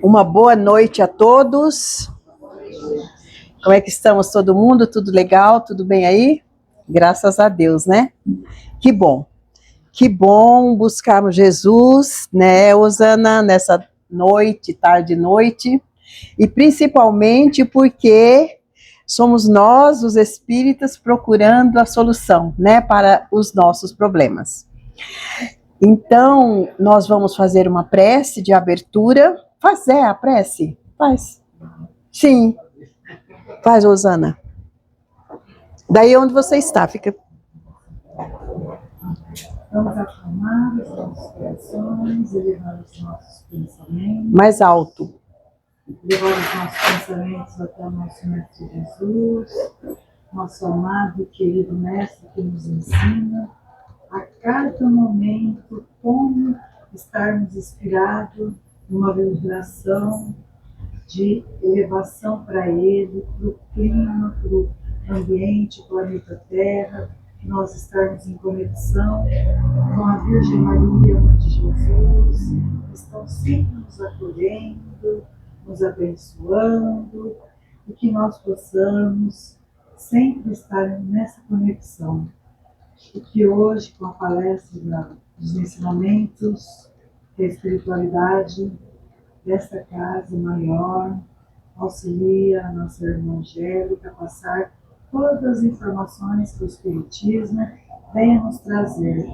Uma boa noite a todos. Como é que estamos todo mundo? Tudo legal? Tudo bem aí? Graças a Deus, né? Que bom. Que bom buscarmos Jesus, né, Osana, nessa noite, tarde e noite. E principalmente porque somos nós, os espíritas, procurando a solução, né, para os nossos problemas. Então, nós vamos fazer uma prece de abertura. Faz a prece? Faz. Sim. Faz, Osana. Daí onde você está, fica. Vamos acalmar os nossos corações, elevar os nossos pensamentos. Mais alto. Levar os nossos pensamentos até o nosso Mestre Jesus, nosso amado e querido Mestre que nos ensina a cada momento como estarmos inspirados numa vibração de elevação para Ele, para o clima, para o ambiente, planeta Terra, nós estarmos em conexão com a Virgem Maria, Mãe de Jesus, que estão sempre nos acolhendo, nos abençoando, e que nós possamos sempre estar nessa conexão. E que hoje, com a palestra dos ensinamentos da espiritualidade desta casa maior, auxilia a nossa irmã Angélica a passar todas as informações que o Espiritismo venha nos trazer.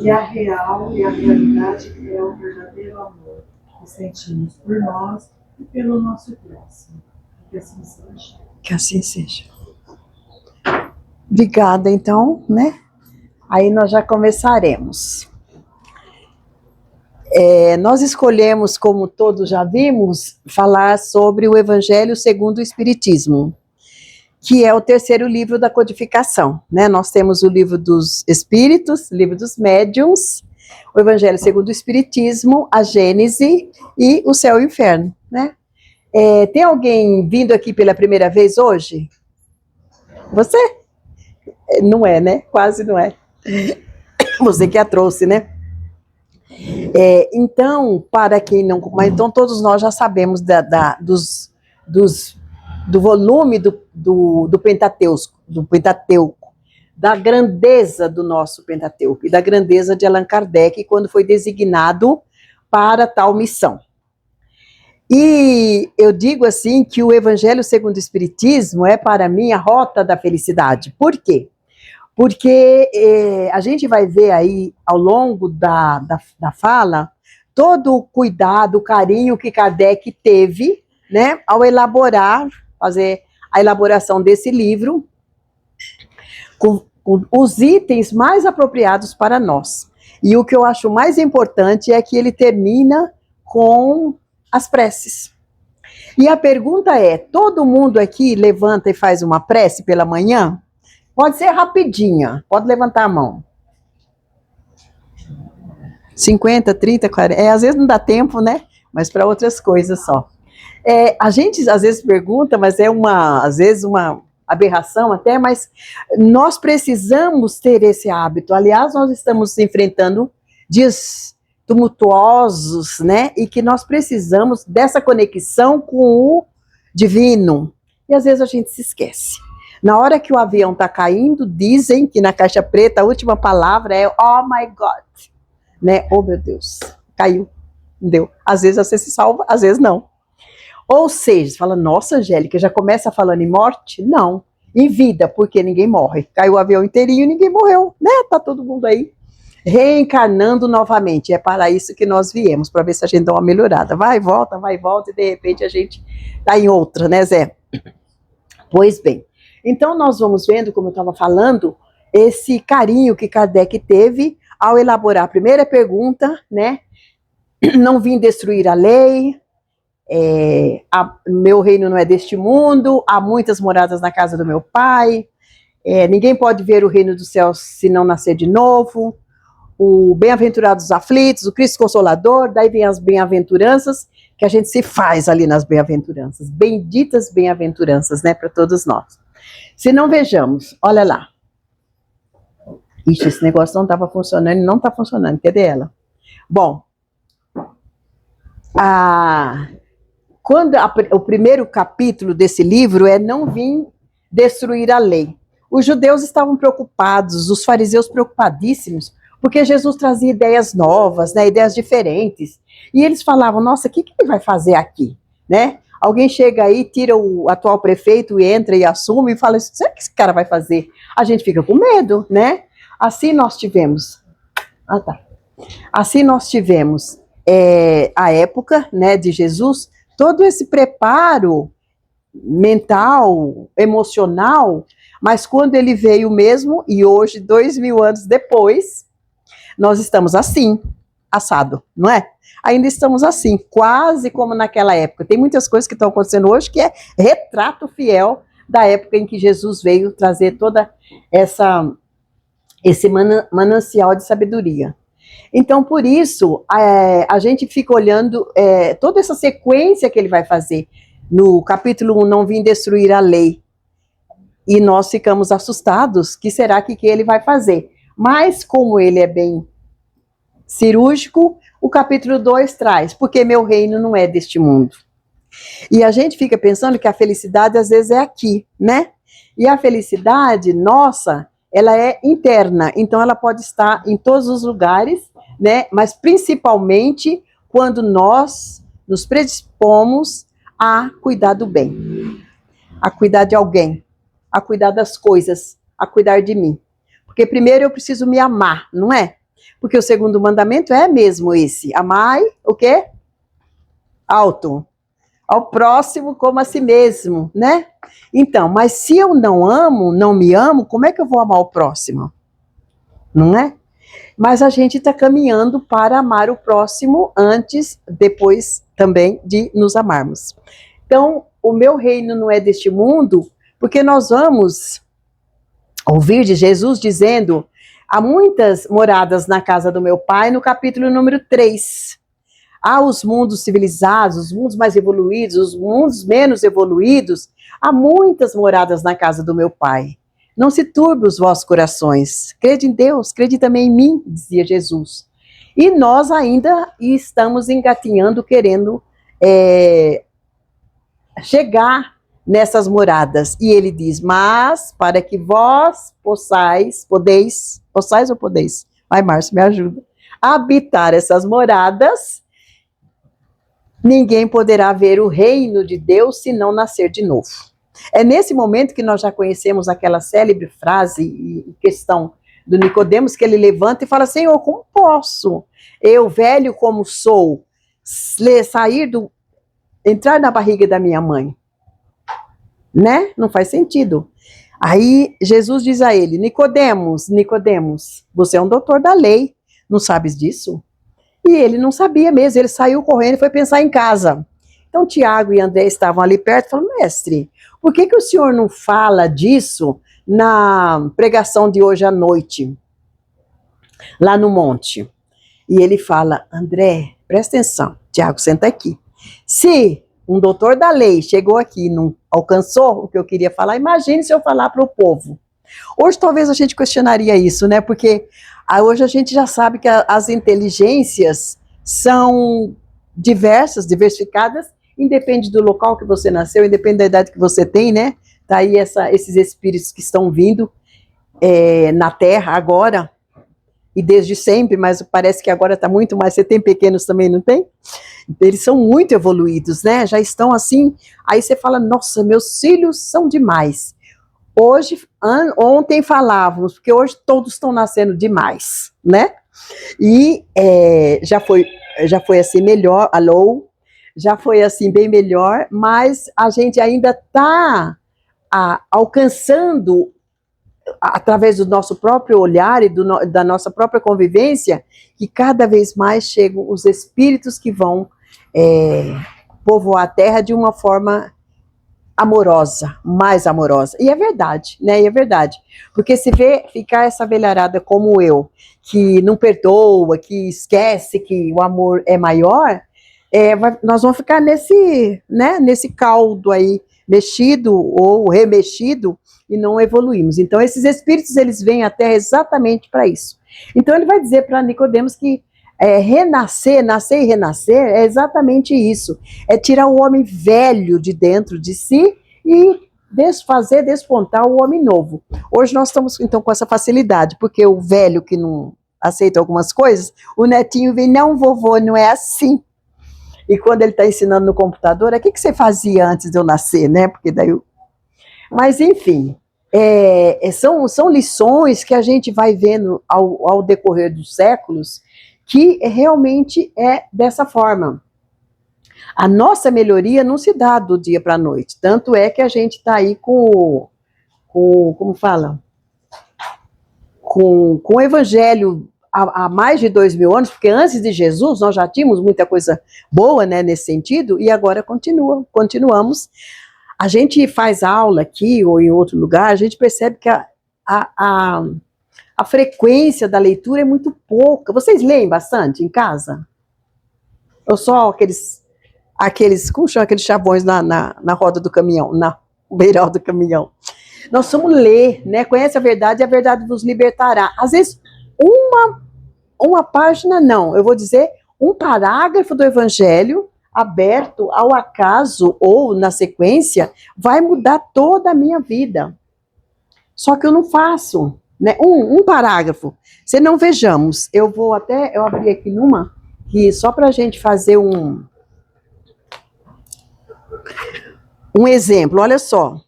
E a real e a realidade que é o verdadeiro amor que sentimos por nós e pelo nosso próximo. Que assim seja. Que assim seja. Obrigada, então, né? Aí nós já começaremos. Nós escolhemos, como todos já vimos, falar sobre o Evangelho segundo o Espiritismo, que é o terceiro livro da codificação, né? Nós temos o livro dos Espíritos, o livro dos Médiuns, o Evangelho segundo o Espiritismo, a Gênese e o Céu e o Inferno, né? Tem alguém vindo aqui pela primeira vez hoje? Você? Não é, né? Quase não é. Você que a trouxe, né? Então, para quem não... Mas então todos nós já sabemos do volume do Pentateuco, da grandeza do nosso Pentateuco e da grandeza de Allan Kardec quando foi designado para tal missão. E eu digo assim que o Evangelho segundo o Espiritismo é para mim a rota da felicidade. Por quê? Porque a gente vai ver aí, ao longo da fala, todo o cuidado, o carinho que Kardec teve, né, ao fazer a elaboração desse livro, com os itens mais apropriados para nós. E o que eu acho mais importante é que ele termina com as preces. E a pergunta é, todo mundo aqui levanta e faz uma prece pela manhã? Pode ser rapidinha, pode levantar a mão. 50, 30, 40, às vezes não dá tempo, né? Mas para outras coisas só. A gente às vezes pergunta, mas às vezes uma aberração até, mas nós precisamos ter esse hábito. Aliás, nós estamos enfrentando dias tumultuosos, né? E que nós precisamos dessa conexão com o divino. E às vezes a gente se esquece. Na hora que o avião está caindo, dizem que na caixa preta a última palavra é oh my God, né? Oh meu Deus, caiu, não deu. Às vezes você se salva, às vezes não. Ou seja, você fala, nossa, Angélica, já começa falando em morte? Não, em vida, porque ninguém morre. Caiu o avião inteirinho e ninguém morreu, né? Tá todo mundo aí reencarnando novamente. É para isso que nós viemos, para ver se a gente dá uma melhorada. Vai e volta, e de repente a gente tá em outra, né, Zé? Pois bem. Então, nós vamos vendo, como eu estava falando, esse carinho que Kardec teve ao elaborar a primeira pergunta, né? Não vim destruir a lei, meu reino não é deste mundo, há muitas moradas na casa do meu pai, ninguém pode ver o reino dos céus se não nascer de novo, o bem-aventurado dos aflitos, o Cristo Consolador, daí vem as bem-aventuranças, que a gente se faz ali nas bem-aventuranças, benditas bem-aventuranças, né, para todos nós. Se não vejamos, olha lá. Ixi, esse negócio não estava funcionando e não está funcionando. Cadê ela? Bom, quando o primeiro capítulo desse livro é não vim destruir a lei. Os judeus estavam preocupados, os fariseus preocupadíssimos, porque Jesus trazia ideias novas, né, ideias diferentes. E eles falavam, nossa, o que ele vai fazer aqui? Né? Alguém chega aí, tira o atual prefeito e entra e assume e fala, o que esse cara vai fazer? A gente fica com medo, né? Assim nós tivemos... Assim nós tivemos a época, né, de Jesus, todo esse preparo mental, emocional, mas quando ele veio mesmo, e hoje, 2000 anos depois, nós estamos assim, assado, não é? Ainda estamos assim, quase como naquela época. Tem muitas coisas que estão acontecendo hoje que é retrato fiel da época em que Jesus veio trazer toda esse manancial de sabedoria. Então, por isso, a gente fica olhando toda essa sequência que ele vai fazer. No capítulo 1, não vim destruir a lei. E nós ficamos assustados, que será que ele vai fazer? Mas, como ele é bem cirúrgico, o capítulo 2 traz, porque meu reino não é deste mundo. E a gente fica pensando que a felicidade, às vezes, é aqui, né? E a felicidade, nossa, ela é interna, então ela pode estar em todos os lugares, né? Mas principalmente quando nós nos predispomos a cuidar do bem, a cuidar de alguém, a cuidar das coisas, a cuidar de mim. Porque primeiro eu preciso me amar, não é? Porque o segundo mandamento é mesmo esse, amai o quê? Ao próximo como a si mesmo, né? Então, mas se eu não amo, não me amo, como é que eu vou amar o próximo? Não é? Mas a gente está caminhando para amar o próximo antes, depois também de nos amarmos. Então, o meu reino não é deste mundo, porque nós vamos ouvir de Jesus dizendo, há muitas moradas na casa do meu pai, no capítulo número 3. Há os mundos civilizados, os mundos mais evoluídos, os mundos menos evoluídos, há muitas moradas na casa do meu pai. Não se turbe os vossos corações. Crede em Deus, crede também em mim, dizia Jesus. E nós ainda estamos engatinhando, querendo chegar nessas moradas. E ele diz, mas para que vós possais ou podeis? Vai, Márcio, me ajuda. Habitar essas moradas, ninguém poderá ver o reino de Deus se não nascer de novo. É nesse momento que nós já conhecemos aquela célebre frase e questão do Nicodemos, que ele levanta e fala, Senhor, como posso eu, velho como sou, entrar na barriga da minha mãe? Né? Não faz sentido. Aí Jesus diz a ele, Nicodemos, você é um doutor da lei, não sabes disso? E ele não sabia mesmo, ele saiu correndo e foi pensar em casa. Então Tiago e André estavam ali perto e falaram, mestre, por que o senhor não fala disso na pregação de hoje à noite, lá no monte? E ele fala, André, presta atenção, Tiago, senta aqui. Se um doutor da lei chegou aqui e não alcançou o que eu queria falar, imagine se eu falar para o povo. Hoje talvez a gente questionaria isso, né? Porque hoje a gente já sabe que as inteligências são diversificadas, independe do local que você nasceu, independe da idade que você tem, né? Tá aí esses espíritos que estão vindo na Terra agora, e desde sempre, mas parece que agora está muito mais. Você tem pequenos também, não tem? Eles são muito evoluídos, né? Já estão assim, aí você fala, nossa, meus filhos são demais. Ontem falávamos, porque hoje todos estão nascendo demais, né? E já foi assim melhor, já foi assim bem melhor, mas a gente ainda está alcançando, através do nosso próprio olhar e da nossa própria convivência, que cada vez mais chegam os espíritos que vão povoar a Terra de uma forma amorosa, mais amorosa. E é verdade, né? E é verdade. Porque se vê ficar essa velharada como eu, que não perdoa, que esquece que o amor é maior, nós vamos ficar nesse caldo aí, mexido ou remexido, e não evoluímos. Então, esses espíritos, eles vêm à Terra exatamente para isso. Então, ele vai dizer para Nicodemos que Renascer, nascer e renascer é exatamente isso. É tirar o homem velho de dentro de si e despontar o homem novo. Hoje nós estamos, então, com essa facilidade, porque o velho que não aceita algumas coisas, o netinho vem, não, vovô, não é assim. E quando ele está ensinando no computador, o que você fazia antes de eu nascer, né? Porque daí Mas, enfim, são lições que a gente vai vendo ao decorrer dos séculos, que realmente é dessa forma. A nossa melhoria não se dá do dia para a noite. Tanto é que a gente está aí como fala? Com o evangelho há mais de 2000 anos, porque antes de Jesus nós já tínhamos muita coisa boa, né, nesse sentido, e agora continuamos. A gente faz aula aqui ou em outro lugar, a gente percebe que a frequência da leitura é muito pouca. Vocês leem bastante em casa? Ou só como chama aqueles chavões na roda do caminhão, na beiral do caminhão? Nós somos ler, né? Conhece a verdade vos libertará. Às vezes, uma página, não, eu vou dizer um parágrafo do evangelho aberto ao acaso ou na sequência, vai mudar toda a minha vida. Só que eu não faço, né? Um parágrafo. Se não, vejamos, eu abri aqui numa, que só para a gente fazer um exemplo, olha só.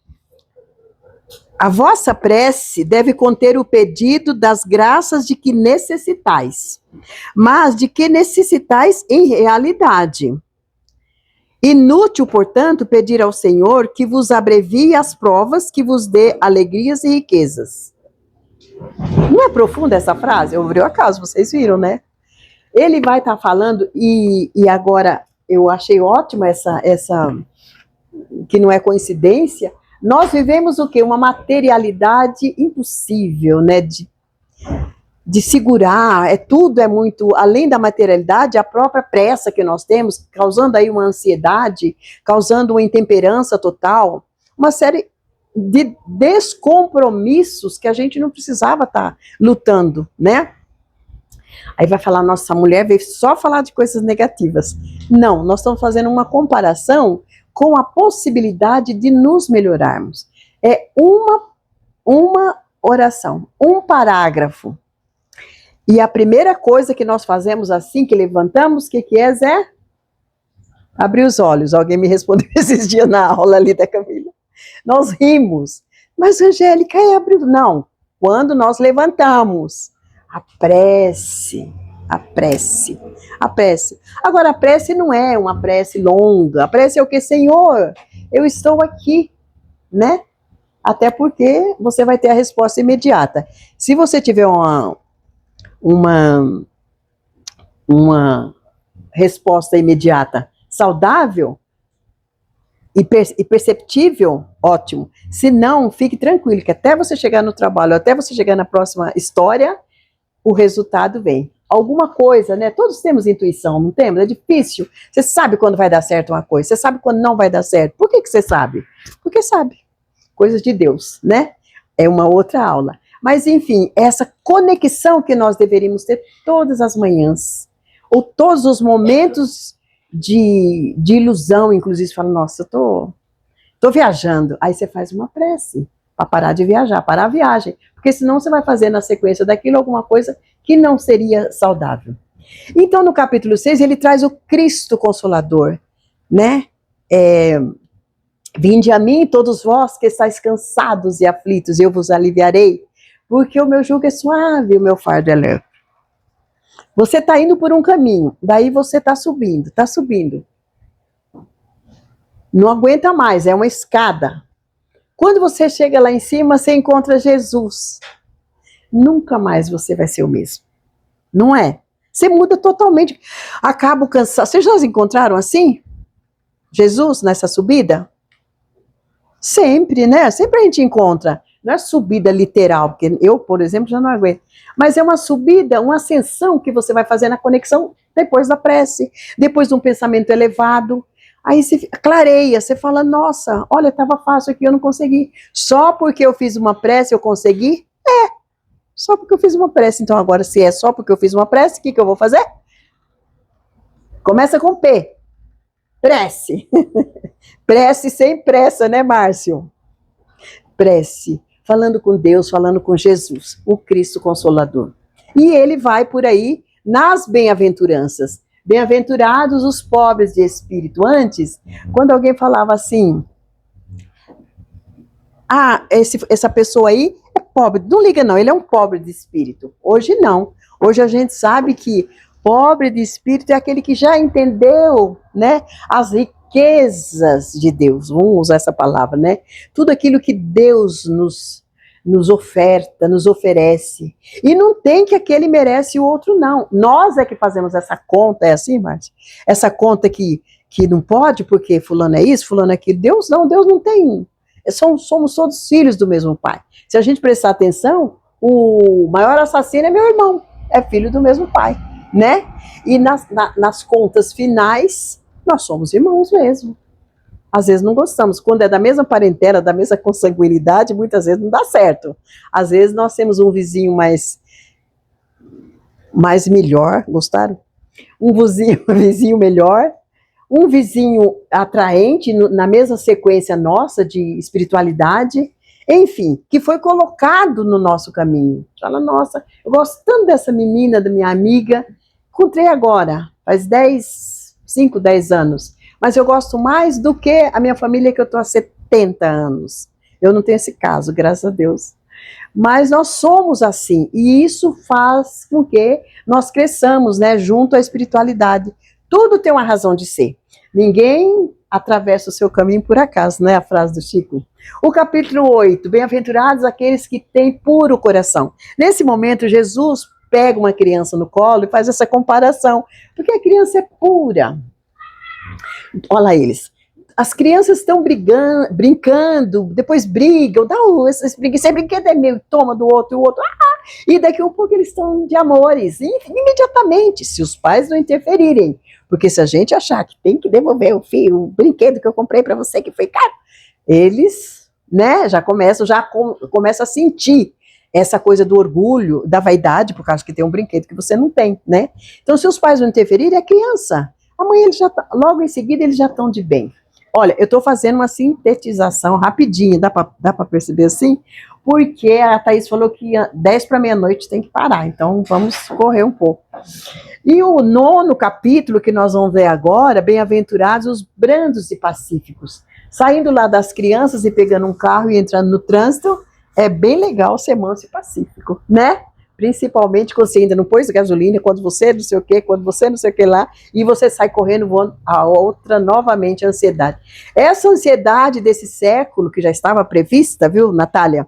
A vossa prece deve conter o pedido das graças de que necessitais, mas de que necessitais em realidade. Inútil, portanto, pedir ao Senhor que vos abrevie as provas, que vos dê alegrias e riquezas. Não é profunda essa frase? Eu abri o acaso, vocês viram, né? Ele vai estar falando, e agora eu achei ótima essa que não é coincidência. Nós vivemos o quê? Uma materialidade impossível, né? De segurar, tudo é muito, além da materialidade, a própria pressa que nós temos, causando aí uma ansiedade, causando uma intemperança total, uma série de descompromissos que a gente não precisava estar lutando, né? Aí vai falar, nossa, a mulher veio só falar de coisas negativas. Não, nós estamos fazendo uma comparação com a possibilidade de nos melhorarmos. É uma oração, um parágrafo. E a primeira coisa que nós fazemos assim que levantamos, o que é, Zé? Abrir os olhos. Alguém me respondeu esses dias na aula ali da Camila. Nós rimos. Mas, Angélica, abrir. Não. Quando nós levantamos. A prece. Agora, a prece não é uma prece longa. A prece é o que? Senhor, eu estou aqui, né? Até porque você vai ter a resposta imediata. Se você tiver uma resposta imediata saudável e perceptível, ótimo. Se não, fique tranquilo, que até você chegar no trabalho, até você chegar na próxima história, o resultado vem. Alguma coisa, né? Todos temos intuição, não temos? É difícil. Você sabe quando vai dar certo uma coisa, você sabe quando não vai dar certo. Por que você sabe? Porque sabe. Coisas de Deus, né? É uma outra aula. Mas, enfim, essa conexão que nós deveríamos ter todas as manhãs, ou todos os momentos de ilusão, inclusive, você fala, nossa, eu tô viajando. Aí você faz uma prece para parar de viajar, parar a viagem. Porque senão você vai fazer na sequência daquilo alguma coisa que não seria saudável. Então, no capítulo 6, ele traz o Cristo Consolador, né? Vinde a mim, todos vós que estáis cansados e aflitos, eu vos aliviarei, porque o meu jugo é suave e o meu fardo é leve. Você está indo por um caminho, daí você está subindo. Não aguenta mais, é uma escada. Quando você chega lá em cima, você encontra Jesus. Nunca mais você vai ser o mesmo. Não é? Você muda totalmente. Acaba o cansaço. Vocês já encontraram assim? Jesus nessa subida? Sempre, né? Sempre a gente encontra. Não é subida literal, porque eu, por exemplo, já não aguento. Mas é uma subida, uma ascensão que você vai fazer na conexão depois da prece, depois de um pensamento elevado. Aí você clareia, você fala, nossa, olha, estava fácil aqui, eu não consegui. Só porque eu fiz uma prece eu consegui? Só porque eu fiz uma prece. Então agora, se é só porque eu fiz uma prece, o que eu vou fazer? Começa com P. Prece. Prece sem pressa, né, Márcio? Prece. Falando com Deus, falando com Jesus, o Cristo Consolador. E ele vai por aí nas bem-aventuranças. Bem-aventurados os pobres de espírito. Antes, quando alguém falava assim, essa pessoa aí é pobre. Não liga não, ele é um pobre de espírito. Hoje não. Hoje a gente sabe que pobre de espírito é aquele que já entendeu, né, as riquezas de Deus. Vamos usar essa palavra, né? Tudo aquilo que Deus nos oferta, nos oferece. E não tem que aquele merece e o outro não. Nós é que fazemos essa conta, é assim, Márcia? Essa conta que não pode porque fulano é isso, fulano é aquilo. Deus não tem. Somos todos filhos do mesmo pai. Se a gente prestar atenção, o maior assassino é meu irmão, é filho do mesmo pai, né? E nas contas finais, nós somos irmãos mesmo. Às vezes não gostamos. Quando é da mesma parentela, da mesma consanguinidade, muitas vezes não dá certo. Às vezes nós temos um vizinho mais melhor, gostaram? Um vizinho melhor, um vizinho atraente, na mesma sequência nossa de espiritualidade, enfim, que foi colocado no nosso caminho. Fala, nossa, eu gosto tanto dessa menina, da minha amiga, encontrei agora, faz 5, 10 anos, mas eu gosto mais do que a minha família que eu estou há 70 anos. Eu não tenho esse caso, graças a Deus. Mas nós somos assim, e isso faz com que nós cresçamos, né, junto à espiritualidade. Tudo tem uma razão de ser. Ninguém atravessa o seu caminho por acaso, né, a frase do Chico. O capítulo 8, bem-aventurados aqueles que têm puro coração. Nesse momento, Jesus pega uma criança no colo e faz essa comparação, porque a criança é pura. Olha eles. As crianças estão brincando, depois brigam, esse brinquedo é meu, toma do outro, o outro, e daqui a um pouco eles estão de amores, imediatamente, se os pais não interferirem, porque se a gente achar que tem que devolver o brinquedo que eu comprei para você, que foi caro, eles, né, já começam a sentir essa coisa do orgulho, da vaidade, por causa que tem um brinquedo que você não tem, né? Então, se os pais não interferirem, é criança. Amanhã logo em seguida eles já estão de bem. Olha, eu estou fazendo uma sintetização rapidinho, dá para perceber assim? Porque a Thaís falou que 10 para meia-noite tem que parar, então vamos correr um pouco. E o 9º capítulo que nós vamos ver agora, bem-aventurados os brandos e pacíficos. Saindo lá das crianças e pegando um carro e entrando no trânsito, é bem legal ser manso e pacífico, né? Principalmente quando você ainda não pôs gasolina, quando você não sei o que, quando você não sei o que lá, e você sai correndo, voando a outra, novamente, a ansiedade. Essa ansiedade desse século, que já estava prevista, viu, Natália?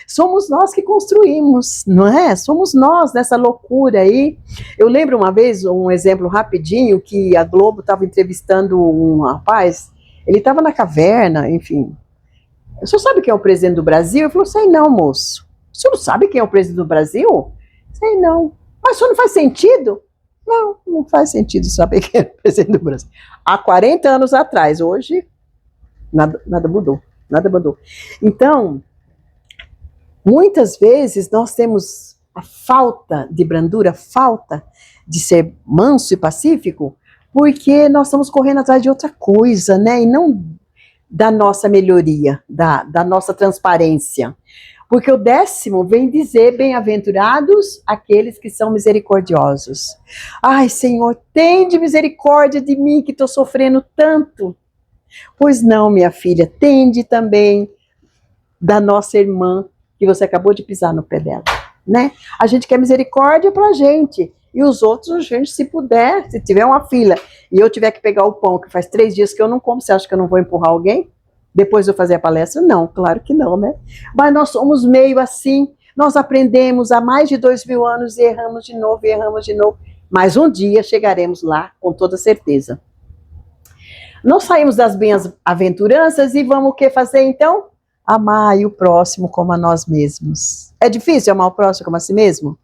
Somos nós que construímos, não é? Somos nós nessa loucura aí. Eu lembro uma vez, um exemplo rapidinho, que a Globo estava entrevistando um rapaz, ele estava na caverna, enfim. O senhor sabe quem é o presidente do Brasil? Ele falou, sei não, moço. O senhor não sabe quem é o presidente do Brasil? Sei não. Mas isso não faz sentido? Não faz sentido saber quem é o presidente do Brasil. Há 40 anos atrás, hoje, nada mudou. Então, muitas vezes nós temos a falta de brandura, a falta de ser manso e pacífico, porque nós estamos correndo atrás de outra coisa, né? E não da nossa melhoria, da nossa transparência. Porque o 10º vem dizer, bem-aventurados aqueles que são misericordiosos. Ai, Senhor, tende misericórdia de mim que estou sofrendo tanto. Pois não, minha filha, tende também da nossa irmã, que você acabou de pisar no pé dela, né? A gente quer misericórdia pra gente. E os outros, gente, se puder, se tiver uma fila e eu tiver que pegar o pão, que faz 3 dias que eu não como, você acha que eu não vou empurrar alguém? Depois de eu fazer a palestra? Não, claro que não, né? Mas nós somos meio assim, nós aprendemos há mais de 2000 anos e erramos de novo, mas um dia chegaremos lá, com toda certeza. Nós saímos das bem-aventuranças e vamos o que fazer então? Amar o próximo como a nós mesmos. É difícil amar o próximo como a si mesmo?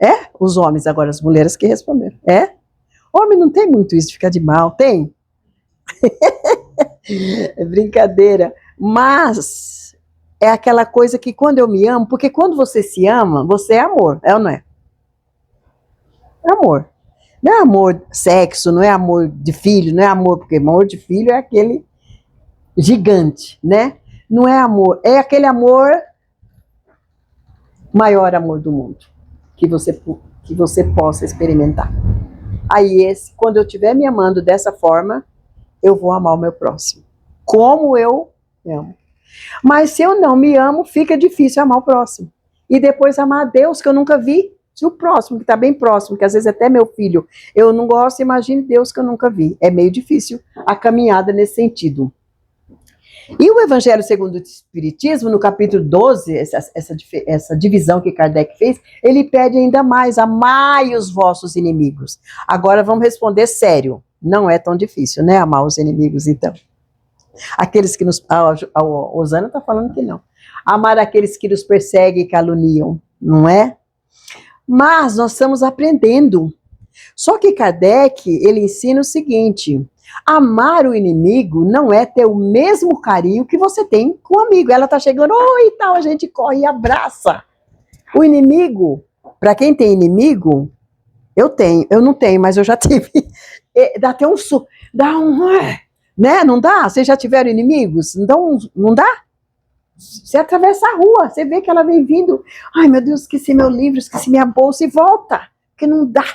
É? Os homens, agora as mulheres que responderam. É? Homem não tem muito isso de ficar de mal, tem? É brincadeira. Mas é aquela coisa que quando eu me amo, porque quando você se ama, você é amor, é ou não é? É amor. Não é amor sexo, não é amor de filho, não é amor, porque amor de filho é aquele gigante, né? Não é amor, é aquele amor, maior amor do mundo, que você possa experimentar. Aí quando eu estiver me amando dessa forma, eu vou amar o meu próximo. Como eu me amo. Mas se eu não me amo, fica difícil amar o próximo. E depois amar a Deus, que eu nunca vi. Se o próximo, que está bem próximo, que às vezes até meu filho, eu não gosto, imagine Deus que eu nunca vi. É meio difícil a caminhada nesse sentido. E o Evangelho segundo o Espiritismo, no capítulo 12, essa divisão que Kardec fez, ele pede ainda mais: amai os vossos inimigos. Agora vamos responder sério. Não é tão difícil, né? Amar os inimigos, então. Aqueles que nos... A Osana está falando que não. Amar aqueles que nos perseguem e caluniam, não é? Mas nós estamos aprendendo. Só que Kardec, ele ensina o seguinte: amar o inimigo não é ter o mesmo carinho que você tem com o amigo. Ela tá chegando, oi e tal, a gente corre e abraça. O inimigo, para quem tem inimigo, eu não tenho, mas eu já tive. Dá até um né? Não dá? Vocês já tiveram inimigos? Então, não dá? Você atravessa a rua, você vê que ela vem vindo. Ai, meu Deus, esqueci meu livro, esqueci minha bolsa e volta. Porque não dá.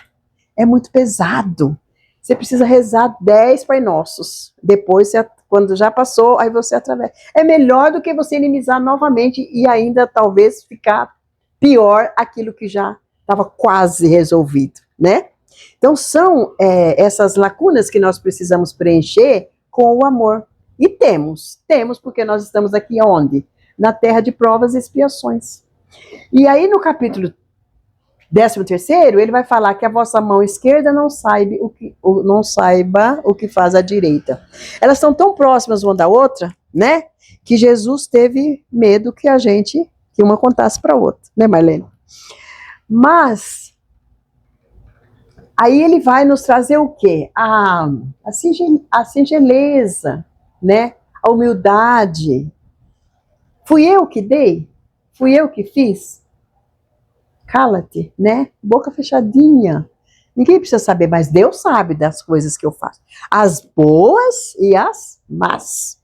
É muito pesado. Você precisa rezar 10 Pai Nossos. Depois, quando já passou, aí você atravessa. É melhor do que você inimizar novamente e ainda talvez ficar pior aquilo que já estava quase resolvido, né? Então são essas lacunas que nós precisamos preencher com o amor. E temos porque nós estamos aqui onde? Na terra de provas e expiações. E aí no capítulo 13º, ele vai falar que a vossa mão esquerda não saiba o que faz a direita. Elas estão tão próximas uma da outra, né? Que Jesus teve medo que uma contasse para a outra, né, Marlene? Mas aí ele vai nos trazer o quê? A singeleza, né? A humildade. Fui eu que dei? Fui eu que fiz? Cala-te, né? Boca fechadinha. Ninguém precisa saber, mas Deus sabe das coisas que eu faço. As boas e as más.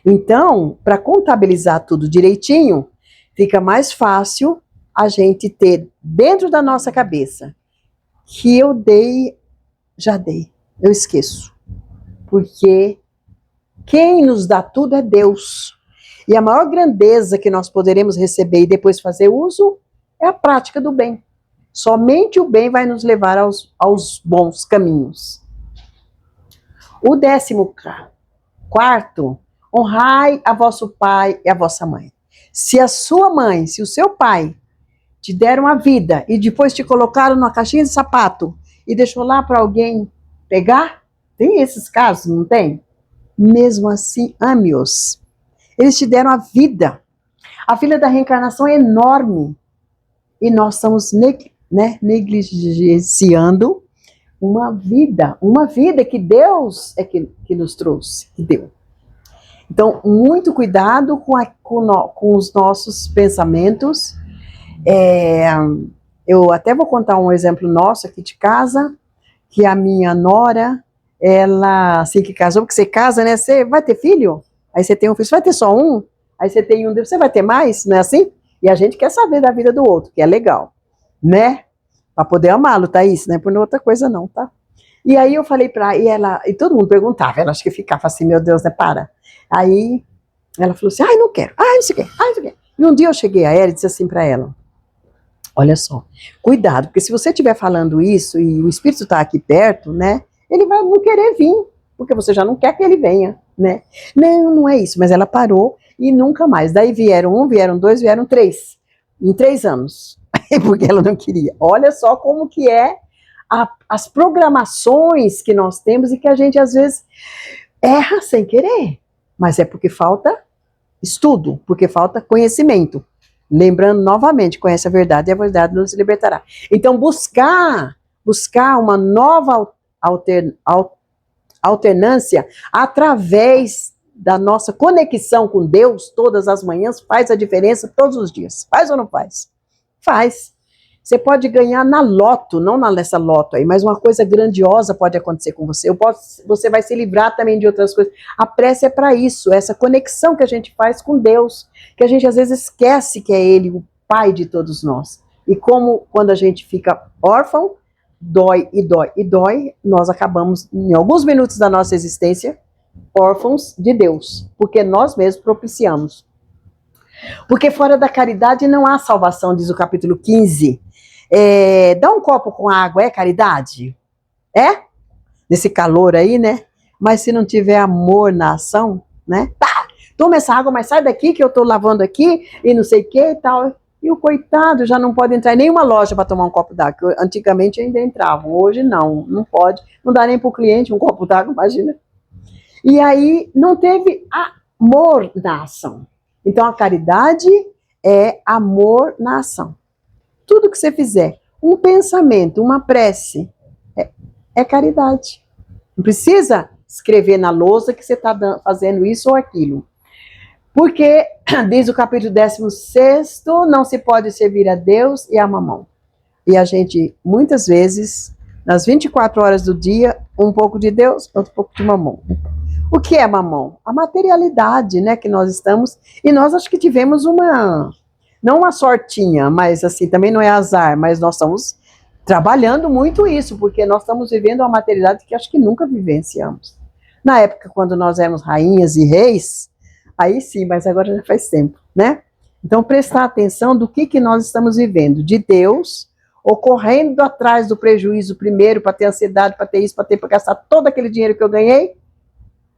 Então, para contabilizar tudo direitinho, fica mais fácil a gente ter dentro da nossa cabeça que eu dei, já dei. Eu esqueço. Porque quem nos dá tudo é Deus. E a maior grandeza que nós poderemos receber e depois fazer uso é a prática do bem. Somente o bem vai nos levar aos bons caminhos. O 14º, honrai a vosso pai e a vossa mãe. Se a sua mãe, se o seu pai te deram a vida e depois te colocaram numa caixinha de sapato e deixou lá para alguém pegar, tem esses casos, não tem? Mesmo assim, ame-os. Eles te deram a vida. A fila da reencarnação é enorme. E nós estamos negligenciando uma vida que Deus é que nos trouxe, que deu. Então, muito cuidado com os nossos pensamentos. Eu até vou contar um exemplo nosso aqui de casa, que a minha nora, ela, assim que casou, porque você casa, né? Você vai ter filho? Aí você tem um filho, você vai ter só um? Aí você tem um, você vai ter mais? Não é assim? E a gente quer saber da vida do outro, que é legal, né? Para poder amá-lo, tá isso, não é por outra coisa não, tá? E aí eu falei pra ela, e todo mundo perguntava, ela acho que ficava assim, meu Deus, né, para. Aí ela falou assim, ai, não quero, ai, não sei o quê, ai, não sei o quê. E um dia eu cheguei a ela e disse assim pra ela, olha só, cuidado, porque se você estiver falando isso e o espírito tá aqui perto, né, ele vai não querer vir, porque você já não quer que ele venha, né? Não é isso, mas ela parou e nunca mais. Daí vieram 1, vieram 2, vieram 3, em 3 anos, porque ela não queria. Olha só como que é as programações que nós temos e que a gente às vezes erra sem querer, mas é porque falta estudo, porque falta conhecimento. Lembrando novamente, conhece a verdade e a verdade nos libertará. Então buscar uma nova alternância através da nossa conexão com Deus todas as manhãs faz a diferença todos os dias. Faz ou não faz? Faz. Você pode ganhar na loto, não nessa loto aí, mas uma coisa grandiosa pode acontecer com você. Você vai se livrar também de outras coisas. A prece é para isso, essa conexão que a gente faz com Deus, que a gente às vezes esquece que é Ele, o Pai de todos nós. E como quando a gente fica órfão, dói e dói e dói, nós acabamos, em alguns minutos da nossa existência, órfãos de Deus, porque nós mesmos propiciamos. Porque fora da caridade não há salvação, diz o capítulo 15. Dá um copo com água, é caridade? É? Nesse calor aí, né? Mas se não tiver amor na ação, né? Tá, toma essa água, mas sai daqui que eu tô lavando aqui e não sei o que e tal. E o coitado já não pode entrar em nenhuma loja para tomar um copo d'água. Antigamente ainda entravam, hoje não pode. Não dá nem para o cliente um copo d'água, imagina. E aí não teve amor na ação. Então a caridade é amor na ação. Tudo que você fizer, um pensamento, uma prece, é caridade. Não precisa escrever na lousa que você está fazendo isso ou aquilo. Porque, diz o capítulo 16, não se pode servir a Deus e a mamão. E a gente, muitas vezes, nas 24 horas do dia, um pouco de Deus, outro pouco de mamão. O que é mamão? A materialidade, né, que nós estamos, e nós acho que tivemos não uma sortinha, mas assim, também não é azar, mas nós estamos trabalhando muito isso, porque nós estamos vivendo uma materialidade que acho que nunca vivenciamos. Na época, quando nós éramos rainhas e reis, aí sim, mas agora já faz tempo, né? Então, prestar atenção do que nós estamos vivendo, de Deus, ou correndo atrás do prejuízo primeiro, para ter ansiedade, para ter isso, para gastar todo aquele dinheiro que eu ganhei,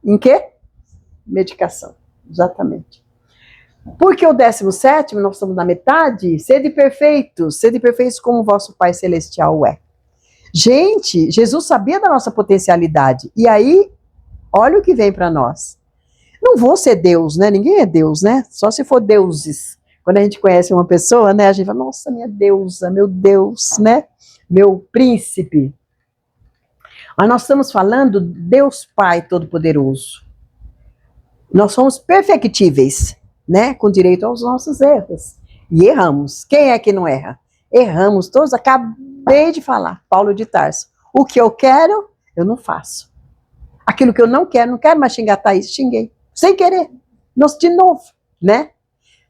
em quê? Medicação, exatamente. Porque o 17º, nós estamos na metade, sede perfeitos como o vosso Pai Celestial é. Gente, Jesus sabia da nossa potencialidade, e aí, olha o que vem para nós. Não vou ser Deus, né? Ninguém é Deus, né? Só se for deuses. Quando a gente conhece uma pessoa, né? A gente fala, nossa, minha deusa, meu Deus, né? Meu príncipe. Mas nós estamos falando Deus Pai Todo-Poderoso. Nós somos perfectíveis, né? Com direito aos nossos erros. E erramos. Quem é que não erra? Erramos todos. Acabei de falar, Paulo de Tarso. O que eu quero, eu não faço. Aquilo que eu não quero mais xingar Thaís, xinguei. Sem querer. De novo, né?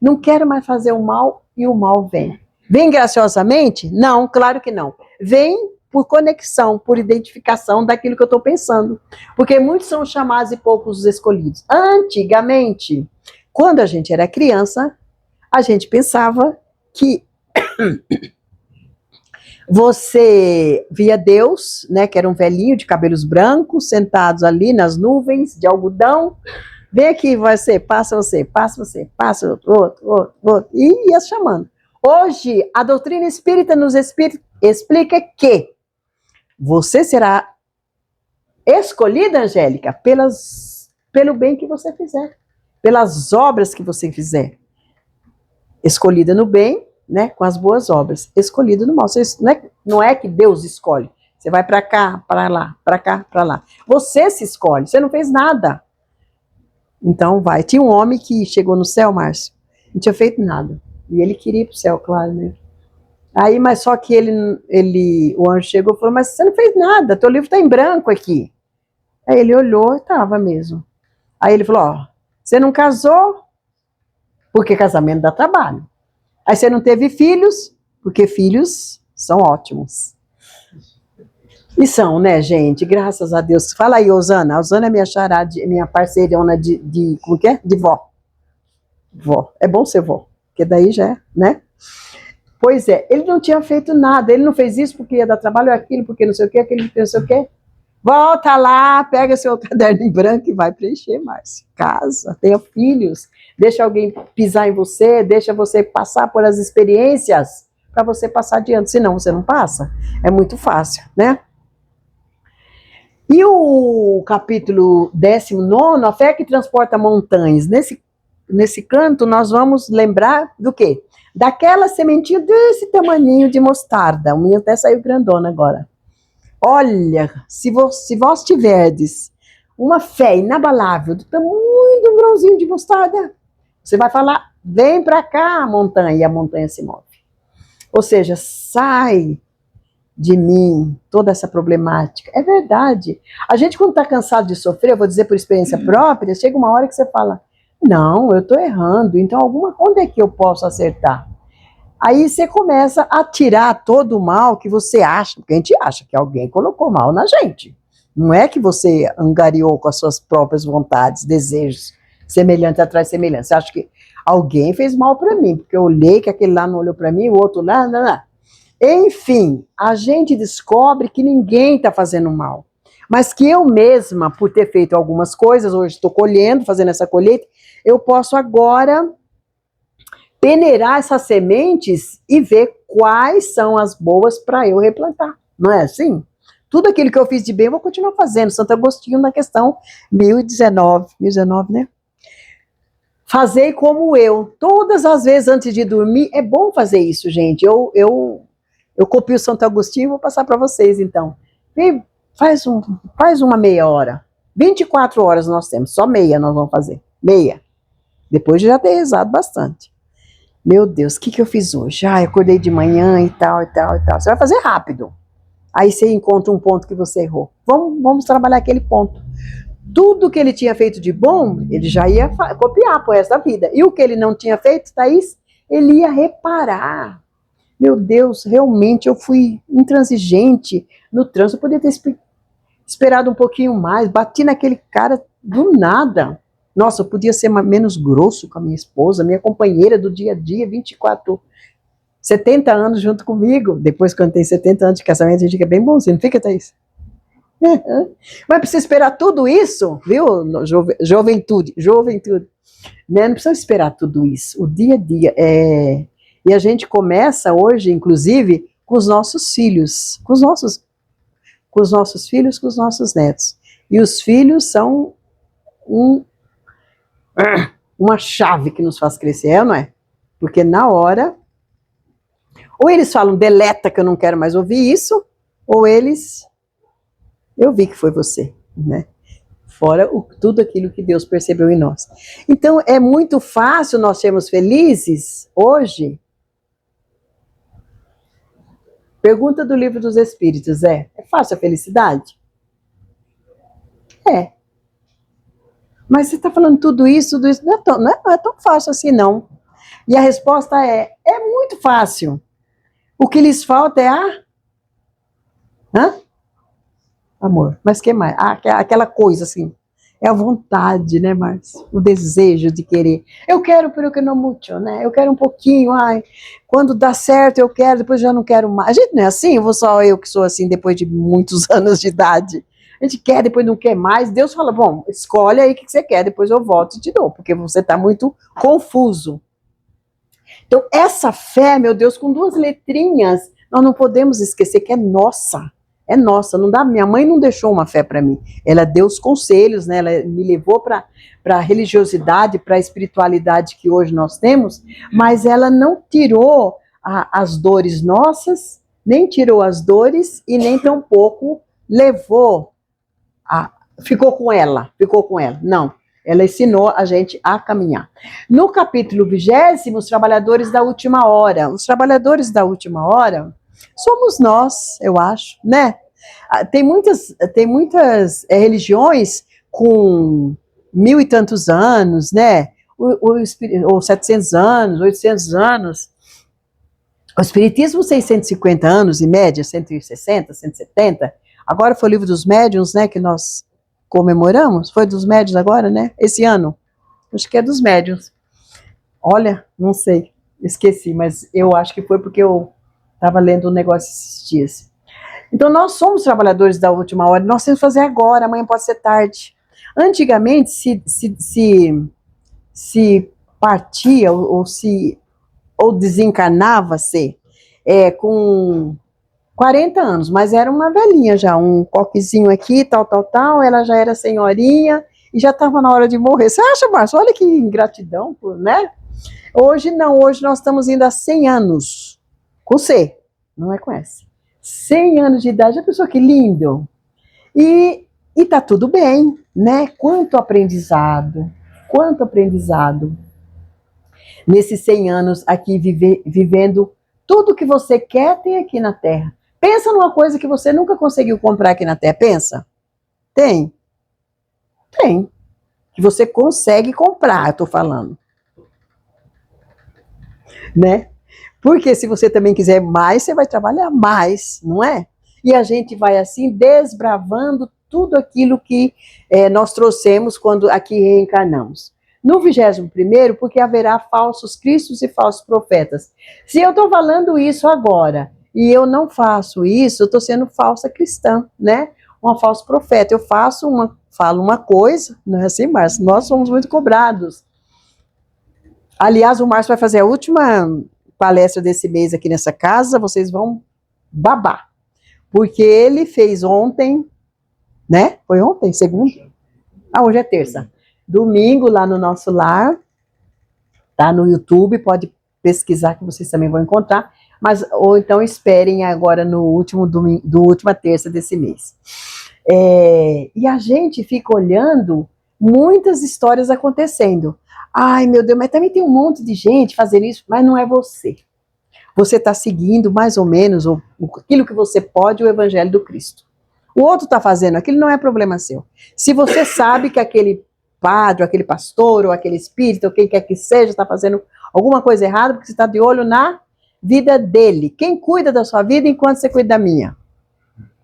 Não quero mais fazer o mal e o mal vem. Vem graciosamente? Não, claro que não. Vem por conexão, por identificação daquilo que eu estou pensando. Porque muitos são chamados e poucos os escolhidos. Antigamente, quando a gente era criança, a gente pensava que você via Deus, né, que era um velhinho de cabelos brancos, sentados ali nas nuvens de algodão. Vem aqui, passa, passa outro, e ia chamando. Hoje, a doutrina espírita nos explica que você será escolhida, Angélica, pelo bem que você fizer, pelas obras que você fizer. Escolhida no bem, né, com as boas obras. Escolhida no mal. Não é que Deus escolhe. Você vai para cá, para lá, para cá, para lá. Você se escolhe, você não fez nada. Então vai. Tinha um homem que chegou no céu, Márcio, não tinha feito nada. E ele queria ir pro céu, claro, né? Aí, mas só que o anjo chegou e falou, mas você não fez nada, teu livro está em branco aqui. Aí ele olhou e estava mesmo. Aí ele falou, ó, você não casou, porque casamento dá trabalho. Aí você não teve filhos, porque filhos são ótimos. E são, né, gente? Graças a Deus. Fala aí, Osana. A Osana é minha chará, minha parceirona como que é? De vó. Vó. É bom ser vó, porque daí já é, né? Pois é, ele não tinha feito nada, ele não fez isso porque ia dar trabalho, aquilo, porque não sei o que, aquele, não sei o que. Volta lá, pega seu caderno em branco e vai preencher, Márcia. Casa, tenha filhos, deixa alguém pisar em você, deixa você passar por as experiências para você passar adiante, senão você não passa. É muito fácil, né? E o capítulo 19, a fé que transporta montanhas. Nesse canto, nós vamos lembrar do quê? Daquela sementinha desse tamaninho de mostarda. O minha até saiu grandona agora. Olha, se vós tiverdes uma fé inabalável do tamanho de um grãozinho de mostarda, você vai falar, vem para cá, montanha, e a montanha se move. Ou seja, sai de mim toda essa problemática. É verdade. A gente, quando está cansado de sofrer, eu vou dizer por experiência própria, chega uma hora que você fala, não, eu estou errando, então onde é que eu posso acertar? Aí você começa a tirar todo o mal que você acha, porque a gente acha que alguém colocou mal na gente. Não é que você angariou com as suas próprias vontades, desejos, semelhante atrás de semelhante. Você acha que alguém fez mal para mim, porque eu olhei que aquele lá não olhou para mim, o outro lá, não. Enfim, a gente descobre que ninguém está fazendo mal. Mas que eu mesma, por ter feito algumas coisas, hoje estou colhendo, fazendo essa colheita, eu posso agora peneirar essas sementes e ver quais são as boas para eu replantar. Não é assim? Tudo aquilo que eu fiz de bem, eu vou continuar fazendo. Santo Agostinho, na questão 1019, né? Fazei como eu. Todas as vezes antes de dormir, é bom fazer isso, gente. Eu copio o Santo Agostinho e vou passar para vocês, então. E faz uma meia hora. 24 horas nós temos, só meia nós vamos fazer. Meia. Depois de já ter rezado bastante. Meu Deus, o que eu fiz hoje? Eu acordei de manhã e tal. Você vai fazer rápido. Aí você encontra um ponto que você errou. Vamos trabalhar aquele ponto. Tudo que ele tinha feito de bom, ele já ia copiar por resto da vida. E o que ele não tinha feito, Thaís, ele ia reparar. Meu Deus, realmente eu fui intransigente no trânsito. Eu poderia ter esperado um pouquinho mais. Bati naquele cara do nada. Nossa, eu podia ser menos grosso com a minha esposa, minha companheira do dia a dia, 70 anos junto comigo. Depois, quando tem 70 anos de casamento, a gente fica bem bonzinho, não fica, Thaís? Mas precisa esperar tudo isso, viu? Juventude. Né? Não precisa esperar tudo isso. O dia a dia é... E a gente começa hoje, inclusive, com os nossos filhos, com os nossos filhos, com os nossos netos. E os filhos são uma chave que nos faz crescer, não é? Porque na hora, ou eles falam, deleta que eu não quero mais ouvir isso, ou eles, eu vi que foi você, né? Fora tudo aquilo que Deus percebeu em nós. Então, é muito fácil nós sermos felizes hoje. Pergunta do Livro dos Espíritos, é fácil a felicidade? É. Mas você está falando tudo isso não é tão fácil assim, não. E a resposta é muito fácil. O que lhes falta é amor. Mas o que mais? Aquela coisa assim. É a vontade, né, Márcio? O desejo de querer. Eu quero, pero que não muito, né? Eu quero um pouquinho, quando dá certo eu quero, depois já não quero mais. A gente não é assim, só eu que sou assim depois de muitos anos de idade. A gente quer, depois não quer mais. Deus fala, bom, escolhe aí o que você quer, depois eu volto e te dou, porque você está muito confuso. Então, essa fé, meu Deus, com 2 letrinhas, nós não podemos esquecer que é nossa. É nossa, não dá. Minha mãe não deixou uma fé para mim. Ela deu os conselhos, né? Ela me levou para a religiosidade, para a espiritualidade que hoje nós temos, mas ela não tirou as dores nossas, nem tirou as dores e nem tampouco levou. Ficou com ela. Não, ela ensinou a gente a caminhar. No capítulo 20, os trabalhadores da última hora. Os trabalhadores da última hora somos nós, eu acho, né? Tem muitas religiões com 1000 e tantos anos, né? Ou 700 anos, 800 anos. O Espiritismo, 650 anos, em média, 160, 170. Agora foi o Livro dos Médiuns, né, que nós comemoramos. Foi dos médiuns agora, né? Esse ano. Acho que é dos médiuns. Olha, não sei, esqueci, mas eu acho que foi porque eu estava lendo um negócio esses dias. Então, nós somos trabalhadores da última hora, nós temos que fazer agora, amanhã pode ser tarde. Antigamente, se partia ou desencarnava-se com 40 anos, mas era uma velhinha já, um coquezinho aqui, tal, ela já era senhorinha e já estava na hora de morrer. Você acha, Márcio? Olha que ingratidão, né? Hoje não, hoje nós estamos indo a 100 anos, com C, não é com S. 100 anos de idade, a pessoa que lindo. E tá tudo bem, né? Quanto aprendizado. Nesses 100 anos aqui vivendo Tudo que você quer tem aqui na Terra. Pensa numa coisa que você nunca conseguiu comprar aqui na Terra. Pensa. Tem. Tem. Que você consegue comprar, eu tô falando. Né? Porque se você também quiser mais, você vai trabalhar mais, não é? E a gente vai assim desbravando tudo aquilo que nós trouxemos quando aqui reencarnamos. No 21º, porque haverá falsos cristos e falsos profetas. Se eu estou falando isso agora e eu não faço isso, eu estou sendo falsa cristã, né? Uma falsa profeta. Eu falo uma coisa, não é assim, Márcio? Nós somos muito cobrados. Aliás, o Márcio vai fazer a última palestra desse mês aqui nessa casa, vocês vão babar. Porque ele fez ontem, né? Foi ontem? Segunda? Hoje é terça. Domingo, lá no nosso lar, tá no YouTube, pode pesquisar que vocês também vão encontrar, mas, ou então esperem agora no último domingo, última terça desse mês. E a gente fica olhando muitas histórias acontecendo. Ai, meu Deus, mas também tem um monte de gente fazendo isso, mas não é você. Você está seguindo mais ou menos aquilo que você pode, o Evangelho do Cristo. O outro está fazendo aquilo, não é problema seu. Se você sabe que aquele padre, ou aquele pastor, ou aquele espírito, ou quem quer que seja, está fazendo alguma coisa errada, porque você está de olho na vida dele. Quem cuida da sua vida enquanto você cuida da minha?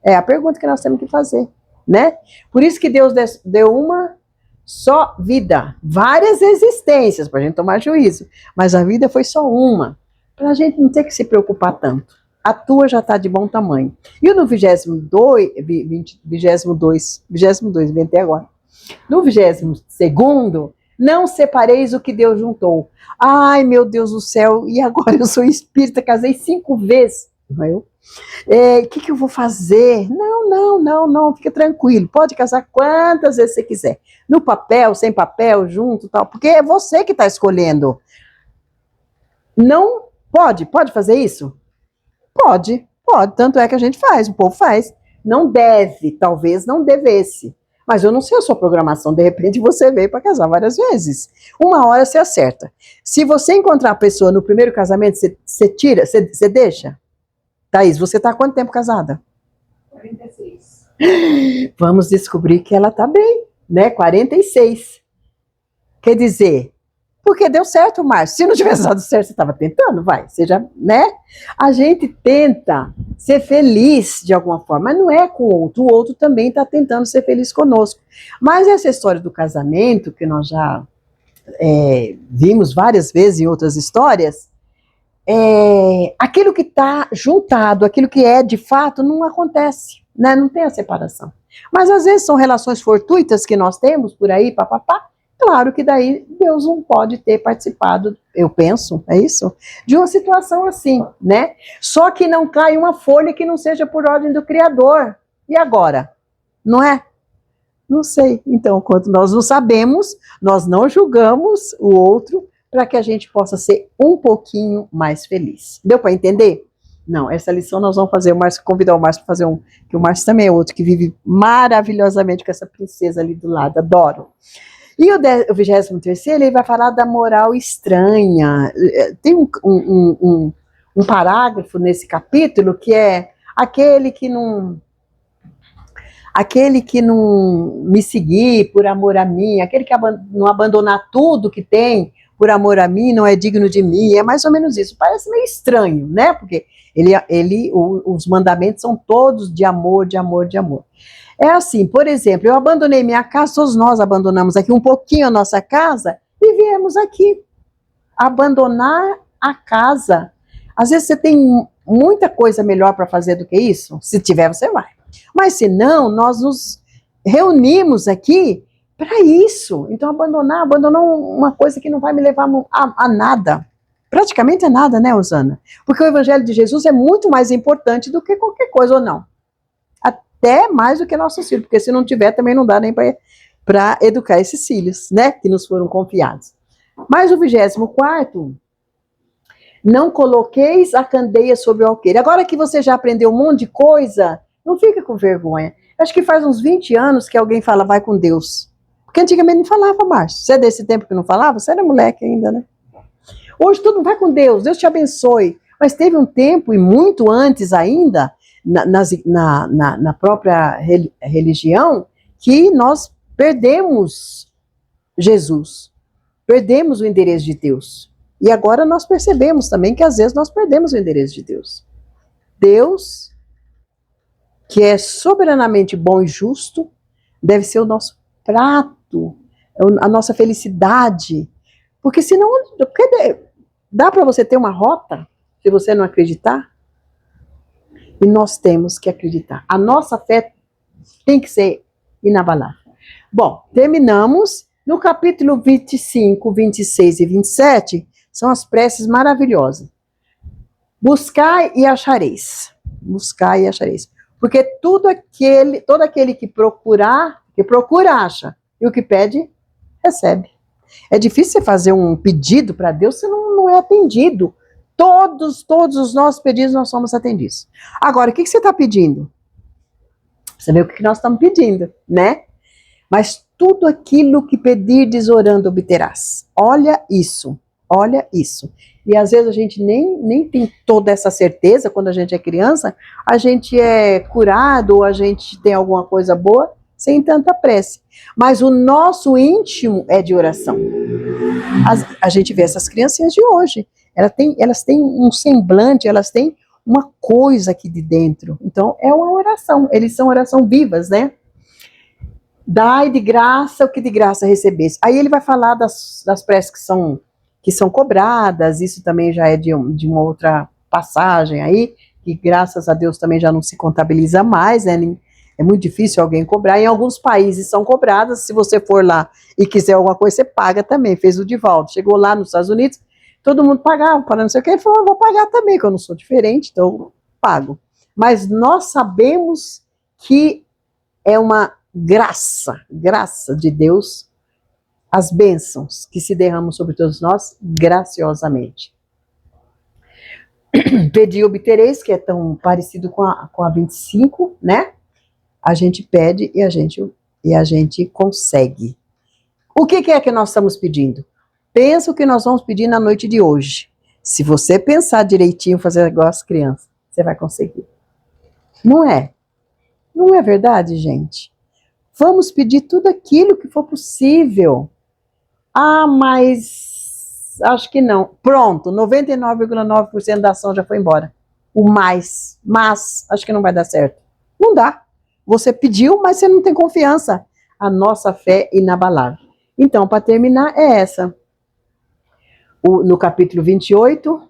É a pergunta que nós temos que fazer, né? Por isso que Deus deu uma só vida, várias existências, para a gente tomar juízo, mas a vida foi só uma, para a gente não ter que se preocupar tanto. A tua já está de bom tamanho. E no 22, inventei agora. No 22º, não separeis o que Deus juntou. Ai, meu Deus do céu, e agora eu sou espírita, casei 5 vezes. Não é eu? Que eu vou fazer? Não, fica tranquilo, pode casar quantas vezes você quiser. No papel, sem papel, junto, tal, porque é você que está escolhendo. Não pode fazer isso? Pode, tanto é que a gente faz, o povo faz. Não deve, talvez não devesse. Mas eu não sei a sua programação, de repente você veio para casar várias vezes. Uma hora você acerta. Se você encontrar a pessoa no primeiro casamento, você tira, você deixa? Thaís, você está há quanto tempo casada? 46. Vamos descobrir que ela está bem, né? 46. Quer dizer, porque deu certo, Márcio. Se não tivesse dado certo, você estava tentando, vai. Você já, né? A gente tenta ser feliz de alguma forma, mas não é com o outro. O outro também está tentando ser feliz conosco. Mas essa história do casamento, que nós já vimos várias vezes em outras histórias, aquilo que está juntado, aquilo que é de fato, não acontece, né? Não tem a separação. Mas às vezes são relações fortuitas que nós temos por aí, papapá. Claro que daí Deus não pode ter participado, eu penso, é isso? De uma situação assim, né? Só que não cai uma folha que não seja por ordem do Criador. E agora? Não é? Não sei. Então, quando nós não sabemos, nós não julgamos o outro para que a gente possa ser um pouquinho mais feliz. Deu para entender? Não, essa lição nós vamos fazer, convidar o Márcio para fazer que o Márcio também é outro que vive maravilhosamente com essa princesa ali do lado, adoro. E o 23º, ele vai falar da moral estranha. Tem um parágrafo nesse capítulo que é aquele que não me seguir por amor a mim, aquele que não abandonar tudo que tem por amor a mim, não é digno de mim, é mais ou menos isso. Parece meio estranho, né? Porque os mandamentos são todos de amor, de amor, de amor. É assim, por exemplo, eu abandonei minha casa, todos nós abandonamos aqui um pouquinho a nossa casa e viemos aqui. Abandonar a casa. Às vezes você tem muita coisa melhor para fazer do que isso. Se tiver, você vai. Mas se não, nós nos reunimos aqui para isso. Então abandonar uma coisa que não vai me levar a nada. Praticamente a nada, né, Osana? Porque o Evangelho de Jesus é muito mais importante do que qualquer coisa, ou não? Até mais do que nossos filhos, porque se não tiver, também não dá nem para educar esses filhos, né, que nos foram confiados. Mas o 24º, não coloqueis a candeia sobre o alqueire. Agora que você já aprendeu um monte de coisa, não fica com vergonha. Acho que faz uns 20 anos que alguém fala, vai com Deus. Porque antigamente não falava, Márcio. Você é desse tempo que não falava? Você era moleque ainda, né? Hoje tudo vai com Deus, Deus te abençoe. Mas teve um tempo, e muito antes ainda, na própria religião, que nós perdemos Jesus, perdemos o endereço de Deus. E agora nós percebemos também que às vezes nós perdemos o endereço de Deus. Deus, que é soberanamente bom e justo, deve ser o nosso prato, a nossa felicidade. Porque senão, dá para você ter uma rota, se você não acreditar? E nós temos que acreditar. A nossa fé tem que ser inabalável. Bom, terminamos. No capítulo 25, 26 e 27, são as preces maravilhosas. Buscai e achareis. Buscai e achareis. Porque todo aquele que procura, acha. E o que pede, recebe. É difícil você fazer um pedido para Deus se não é atendido. Todos os nossos pedidos nós somos atendidos. Agora, o que você está pedindo? Você vê o que nós estamos pedindo, né? Mas tudo aquilo que pedirdes orando obterás. Olha isso, olha isso. E às vezes a gente nem tem toda essa certeza quando a gente é criança, a gente é curado ou a gente tem alguma coisa boa sem tanta prece. Mas o nosso íntimo é de oração. A gente vê essas criancinhas de hoje, elas têm um semblante, elas têm uma coisa aqui de dentro. Então é uma oração, eles são oração vivas, né? Dai de graça o que de graça recebesse. Aí ele vai falar das preces que são cobradas, isso também já é de uma outra passagem aí, que graças a Deus também já não se contabiliza mais, né? É muito difícil alguém cobrar. Em alguns países são cobradas, se você for lá e quiser alguma coisa, você paga também. Fez o Divaldo, chegou lá nos Estados Unidos, todo mundo pagava, para não sei o que, ele falou, eu vou pagar também, que eu não sou diferente, então eu pago. Mas nós sabemos que é uma graça de Deus, as bênçãos que se derramam sobre todos nós, graciosamente. Pedi e obtereis, que é tão parecido com a 25, né? A gente pede e a gente consegue. O que é que nós estamos pedindo? Pensa o que nós vamos pedir na noite de hoje. Se você pensar direitinho, fazer igual as crianças, você vai conseguir. Não é? Não é verdade, gente? Vamos pedir tudo aquilo que for possível. Ah, mas acho que não. Pronto, 99,9% da ação já foi embora. Mas acho que não vai dar certo. Não dá. Você pediu, mas você não tem confiança. A nossa fé é inabalável. Então, para terminar, é essa. No capítulo 28,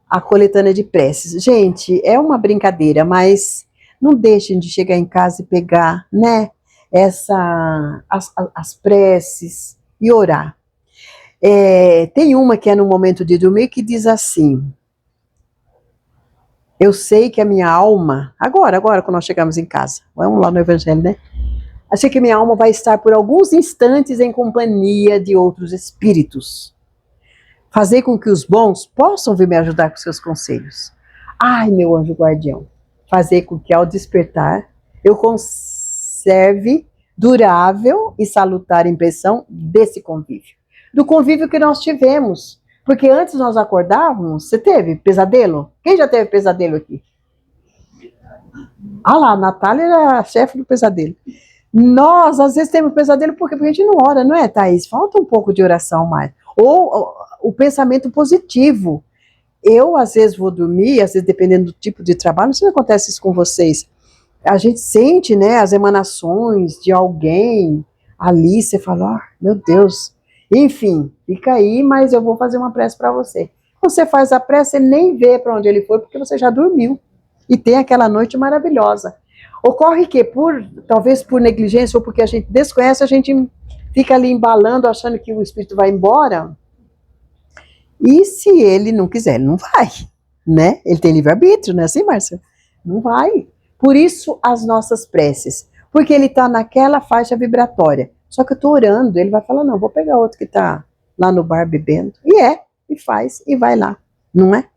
a coletânea de preces. Gente, é uma brincadeira, mas não deixem de chegar em casa e pegar, né? As preces e orar. Tem uma que é no momento de dormir que diz assim: eu sei que a minha alma, agora quando nós chegamos em casa, vamos lá no Evangelho, né? Eu sei que minha alma vai estar por alguns instantes em companhia de outros espíritos. Fazer com que os bons possam vir me ajudar com seus conselhos. Ai, meu anjo guardião, fazer com que ao despertar eu conserve durável e salutar impressão desse convívio. Do convívio que nós tivemos. Porque antes nós acordávamos, você teve pesadelo? Quem já teve pesadelo aqui? Ah lá, a Natália era a chefe do pesadelo. Nós, às vezes, temos pesadelo porque a gente não ora, não é, Thaís? Falta um pouco de oração mais. Ou o pensamento positivo. Eu, às vezes, vou dormir, às vezes, dependendo do tipo de trabalho, não sei se acontece isso com vocês. A gente sente, né, as emanações de alguém ali, você fala, meu Deus. Enfim, fica aí, mas eu vou fazer uma prece para você. Você faz a prece, você nem vê para onde ele foi, porque você já dormiu. E tem aquela noite maravilhosa. Ocorre que, talvez por negligência ou porque a gente desconhece, a gente fica ali embalando, achando que o espírito vai embora. E se ele não quiser, ele não vai, né? Ele tem livre-arbítrio, não é assim, Márcia? Não vai. Por isso, as nossas preces. Porque ele está naquela faixa vibratória. Só que eu estou orando, ele vai falar, não, vou pegar outro que está lá no bar bebendo. E faz, e vai lá, não é?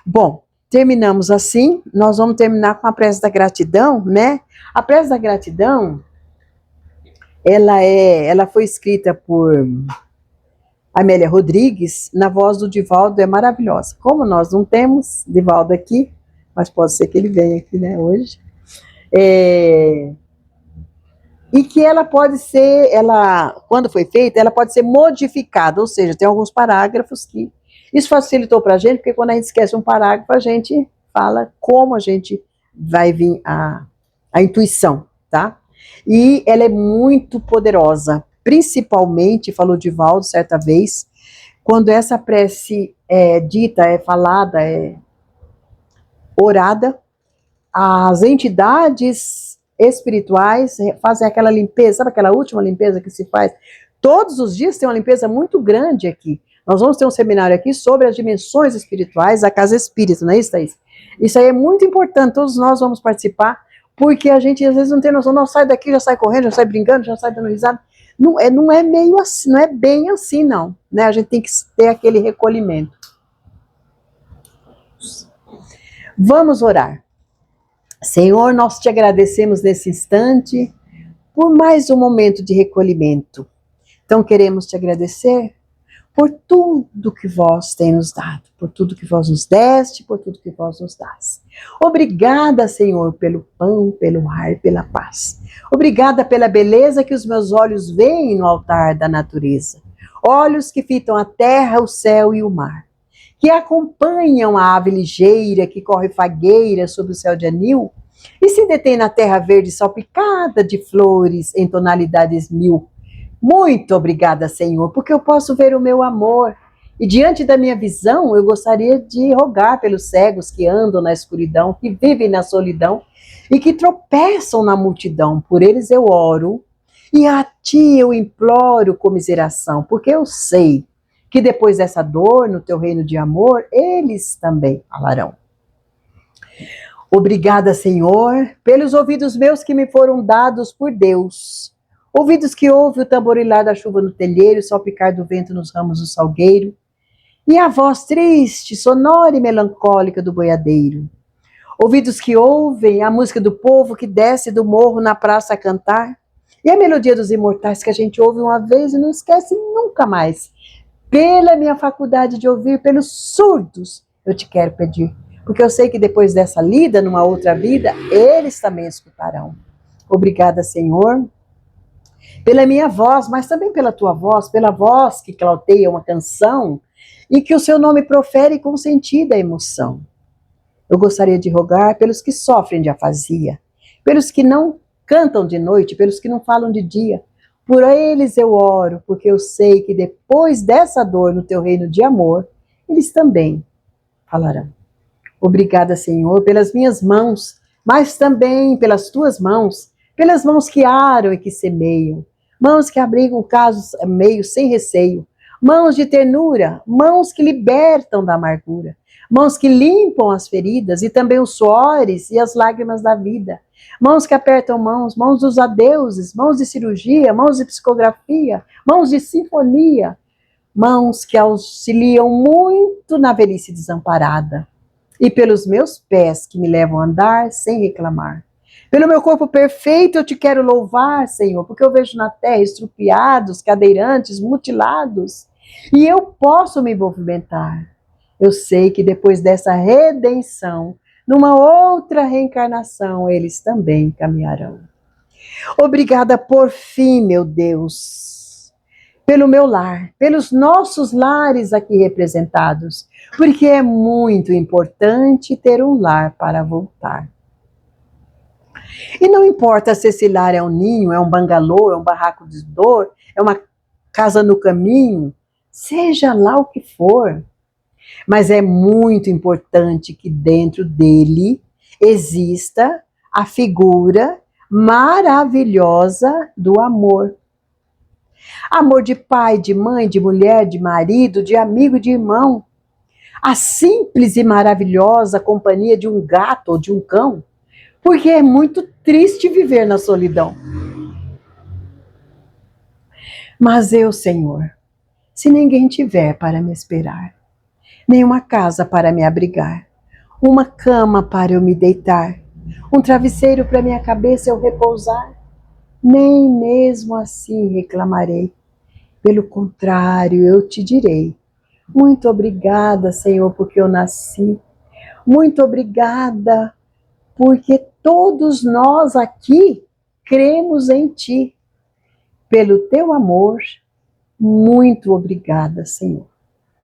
Bom, terminamos assim, nós vamos terminar com a prece da gratidão, né? A prece da gratidão, ela foi escrita por Amélia Rodrigues, na voz do Divaldo, é maravilhosa. Como nós não temos Divaldo aqui, mas pode ser que ele venha aqui, né, hoje. E que ela pode ser, quando foi feita, ela pode ser modificada, ou seja, tem alguns parágrafos que isso facilitou para a gente, porque quando a gente esquece um parágrafo, a gente fala como a gente vai vir a intuição, tá? E ela é muito poderosa, principalmente, falou Divaldo certa vez, quando essa prece é dita, é falada, é orada, as entidades espirituais fazem aquela limpeza, sabe aquela última limpeza que se faz? Todos os dias tem uma limpeza muito grande aqui. Nós vamos ter um seminário aqui sobre as dimensões espirituais da casa espírita, não é isso, Thaís? Isso aí é muito importante, todos nós vamos participar, porque a gente às vezes não tem noção, não sai daqui, já sai correndo, já sai brincando, já sai dando risada. Não é meio assim, não é bem assim, não. Né? A gente tem que ter aquele recolhimento. Vamos orar. Senhor, nós te agradecemos nesse instante por mais um momento de recolhimento. Então queremos te agradecer por tudo que vós tem nos dado, por tudo que vós nos deste, por tudo que vós nos dás. Obrigada, Senhor, pelo pão, pelo ar, pela paz. Obrigada pela beleza que os meus olhos veem no altar da natureza. Olhos que fitam a terra, o céu e o mar. Que acompanham a ave ligeira que corre fagueira sobre o céu de anil e se detém na terra verde salpicada de flores em tonalidades mil. Muito obrigada, Senhor, porque eu posso ver o meu amor. E diante da minha visão, eu gostaria de rogar pelos cegos que andam na escuridão, que vivem na solidão e que tropeçam na multidão. Por eles eu oro e a ti eu imploro comiseração, porque eu sei que depois dessa dor, no teu reino de amor, eles também falarão. Obrigada, Senhor, pelos ouvidos meus que me foram dados por Deus. Ouvidos que ouvem o tamborilar da chuva no telheiro, o salpicar do vento nos ramos do salgueiro, e a voz triste, sonora e melancólica do boiadeiro. Ouvidos que ouvem a música do povo que desce do morro na praça a cantar, e a melodia dos imortais que a gente ouve uma vez e não esquece nunca mais. Pela minha faculdade de ouvir, pelos surdos, eu te quero pedir, porque eu sei que depois dessa lida, numa outra vida, eles também escutarão. Obrigada, Senhor, pela minha voz, mas também pela tua voz, pela voz que clauteia uma canção e que o seu nome profere com sentido a emoção. Eu gostaria de rogar pelos que sofrem de afasia, pelos que não cantam de noite, pelos que não falam de dia. Por eles eu oro, porque eu sei que depois dessa dor no teu reino de amor, eles também falarão. Obrigada, Senhor, pelas minhas mãos, mas também pelas tuas mãos, pelas mãos que aram e que semeiam, mãos que abrigam casos meios sem receio, mãos de ternura, mãos que libertam da amargura, mãos que limpam as feridas e também os suores e as lágrimas da vida, mãos que apertam mãos, mãos dos adeuses, mãos de cirurgia, mãos de psicografia, mãos de sinfonia, mãos que auxiliam muito na velhice desamparada, e pelos meus pés que me levam a andar sem reclamar. Pelo meu corpo perfeito eu te quero louvar, Senhor, porque eu vejo na terra estrupiados, cadeirantes, mutilados, e eu posso me movimentar. Eu sei que depois dessa redenção, numa outra reencarnação, eles também caminharão. Obrigada por fim, meu Deus, pelo meu lar, pelos nossos lares aqui representados, porque é muito importante ter um lar para voltar. E não importa se esse lar é um ninho, é um bangalô, é um barraco de dor, é uma casa no caminho, seja lá o que for. Mas é muito importante que dentro dele exista a figura maravilhosa do amor. Amor de pai, de mãe, de mulher, de marido, de amigo, de irmão. A simples e maravilhosa companhia de um gato ou de um cão, porque é muito triste viver na solidão. Mas eu, Senhor, se ninguém tiver para me esperar, nenhuma casa para me abrigar, uma cama para eu me deitar, um travesseiro para minha cabeça eu repousar, nem mesmo assim reclamarei. Pelo contrário, eu te direi: muito obrigada, Senhor, porque eu nasci. Muito obrigada, porque todos nós aqui cremos em Ti. Pelo Teu amor, muito obrigada, Senhor.